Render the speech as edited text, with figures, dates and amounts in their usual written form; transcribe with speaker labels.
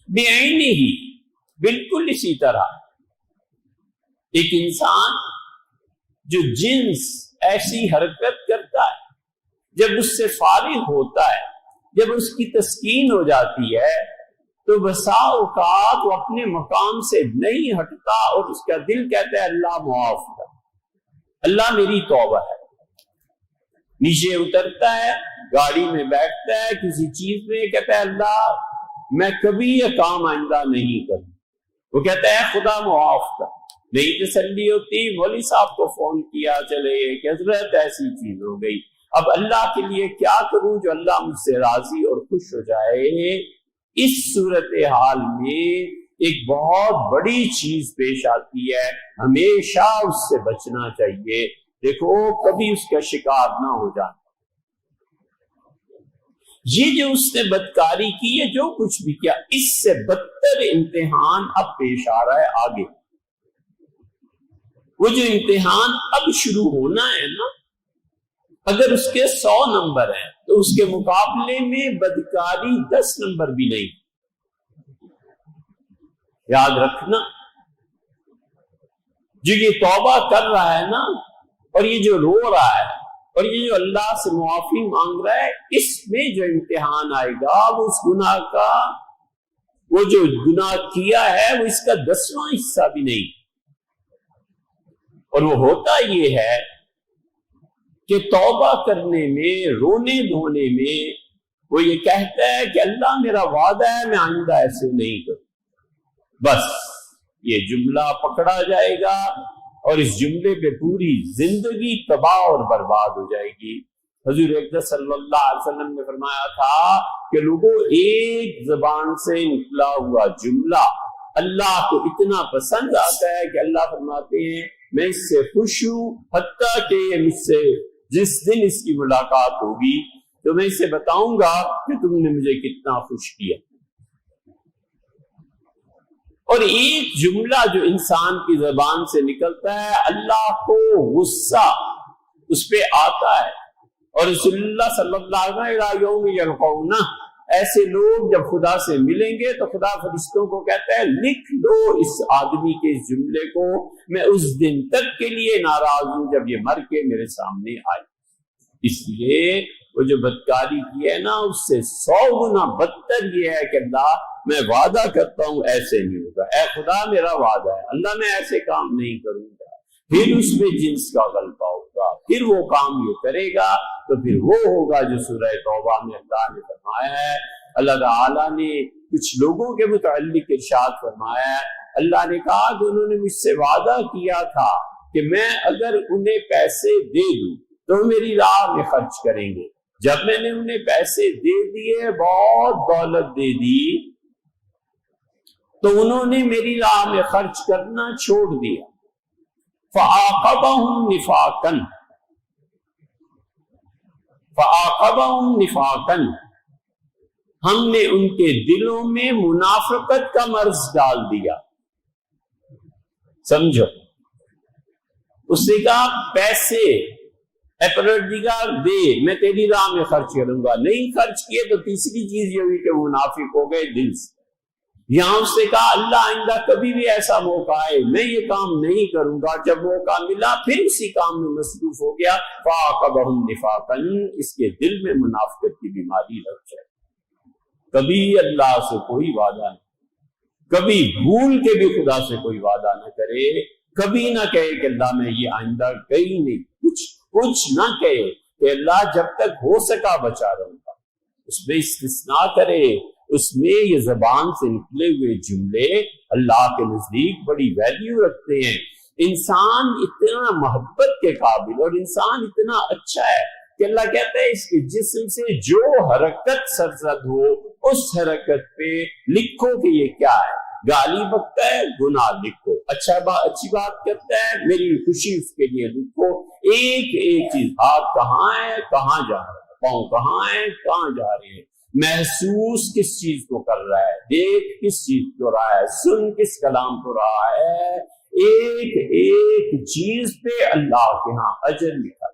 Speaker 1: بعینہ ہی، بالکل اسی طرح ایک انسان جو جنس ایسی حرکت کرتا ہے، جب اس سے فارغ ہوتا ہے، جب اس کی تسکین ہو جاتی ہے، تو بسا اوقات وہ اپنے مقام سے نہیں ہٹتا اور اس کا دل کہتا ہے اللہ معاف کر، اللہ میری توبہ ہے۔ نیچے اترتا ہے، گاڑی میں بیٹھتا ہے، کسی چیز میں کہتا ہے اللہ میں کبھی یہ کام آئندہ نہیں کروں، وہ کہتا ہے خدا معاف کر۔ نہیں تسلی ہوتی، مولوی صاحب کو فون کیا، چلے کہ حضرت ایسی چیز ہو گئی، اب اللہ کے لیے کیا کروں جو اللہ مجھ سے راضی اور خوش ہو جائے۔ اس صورتحال میں ایک بہت بڑی چیز پیش آتی ہے، ہمیشہ اس سے بچنا چاہیے۔ دیکھو کبھی اس کا شکار نہ ہو جانا۔ یہ جو اس نے بدکاری کی ہے، جو کچھ بھی کیا، اس سے بدتر امتحان اب پیش آ رہا ہے آگے۔ وہ جو امتحان اب شروع ہونا ہے نا، اگر اس کے 100 نمبر ہیں تو اس کے مقابلے میں بدکاری 10 نمبر بھی نہیں۔ یاد رکھنا، جو یہ توبہ کر رہا ہے نا، اور یہ جو رو رہا ہے، اور یہ جو اللہ سے معافی مانگ رہا ہے، اس میں جو امتحان آئے گا وہ اس گناہ کا، وہ جو گناہ کیا ہے وہ اس کا 10واں حصہ بھی نہیں۔ اور وہ ہوتا یہ ہے کہ توبہ کرنے میں، رونے دھونے میں وہ یہ کہتا ہے کہ اللہ میرا وعدہ ہے میں آئندہ ایسے نہیں کروں۔ بس یہ جملہ پکڑا جائے گا اور اس جملے پہ پوری زندگی تباہ اور برباد ہو جائے گی۔ حضور اقدس صلی اللہ علیہ وسلم نے فرمایا تھا کہ لوگوں، ایک زبان سے نکلا ہوا جملہ اللہ کو اتنا پسند آتا ہے کہ اللہ فرماتے ہیں میں اس سے خوش ہوں، حتیٰ کہ یہ مجھ سے جس دن اس کی ملاقات ہوگی تو میں اسے بتاؤں گا کہ تم نے مجھے کتنا خوش کیا۔ اور ایک جملہ جو انسان کی زبان سے نکلتا ہے، اللہ کو غصہ اس پہ آتا ہے، اور رسول اللہ صلی اللہ علیہ وسلم ایسے لوگ جب خدا سے ملیں گے تو خدا فرشتوں کو کہتا ہے لکھ لو اس آدمی کے اس جملے کو، میں اس دن تک کے لیے ناراض ہوں جب یہ مر کے میرے سامنے آئے۔ اس لیے وہ جو بدکاری کی ہے نا، اس سے 100 گنا بدتر یہ ہے کہ اللہ میں وعدہ کرتا ہوں ایسے نہیں ہوگا، اے خدا میرا وعدہ ہے اللہ میں ایسے کام نہیں کروں گا، پھر اس میں جنس کا غلبہ ہوگا، پھر وہ کام یہ کرے گا تو پھر وہ ہوگا جو سورہ توبہ میں اللہ نے فرمایا ہے۔ اللہ تعالیٰ نے کچھ لوگوں کے متعلق ارشاد فرمایا ہے، اللہ نے کہا کہ انہوں نے مجھ سے وعدہ کیا تھا کہ میں اگر انہیں پیسے دے دوں تو میری راہ میں خرچ کریں گے، جب میں نے انہیں پیسے دے دیے، بہت دولت دے دی، تو انہوں نے میری راہ میں خرچ کرنا چھوڑ دیا۔ فَعَاقَبَهُمْ نِفَاقًا، ہم نے ان کے دلوں میں منافقت کا مرض ڈال دیا۔ سمجھو، اس نے کہا پیسے اے پروردگار دے، میں تیری راہ میں خرچ کروں گا، نہیں خرچ کیے تو تیسری چیز یہ ہوئی کہ وہ منافق ہو گئے دل سے۔ یہاں اس نے کہا اللہ آئندہ کبھی بھی ایسا موقع آئے میں یہ کام نہیں کروں گا، جب موقع ملا پھر اسی کام میں مصروف ہو گیا۔ فَعَاقَبَهُمْ نِفَاقًا، اس کے دل میں منافقت کی بیماری لگ جائے۔ کبھی اللہ سے کوئی وعدہ نہیں، کبھی بھول کے بھی خدا سے کوئی وعدہ نہ کرے، کبھی نہ کہے کہ اللہ میں یہ آئندہ کہیں نہیں، کچھ نہ کہے کہ اللہ جب تک ہو سکا بچا رہوں گا۔ اس میں استثناء کرے، اس میں یہ زبان سے نکلے ہوئے جملے اللہ کے نزدیک بڑی ویلیو رکھتے ہیں۔ انسان اتنا محبت کے قابل اور انسان اتنا اچھا ہے کہ اللہ کہتا ہے اس کے جسم سے جو حرکت سرزد ہو اس حرکت پہ لکھو کہ یہ کیا ہے، گالی بکتا ہے گناہ لکھو، اچھی بات کرتا ہے میری خوشی اس کے لیے لکھو، ایک ایک چیز، ہاتھ کہاں ہے کہاں جا رہا ہے، پاؤں کہاں ہے کہاں جا رہے ہیں، محسوس کس چیز کو کر رہا ہے، دیکھ کس چیز کو رہا ہے، سن کس کلام کو رہا ہے، ایک ایک چیز پہ اللہ کے ہاں اجر لکھا۔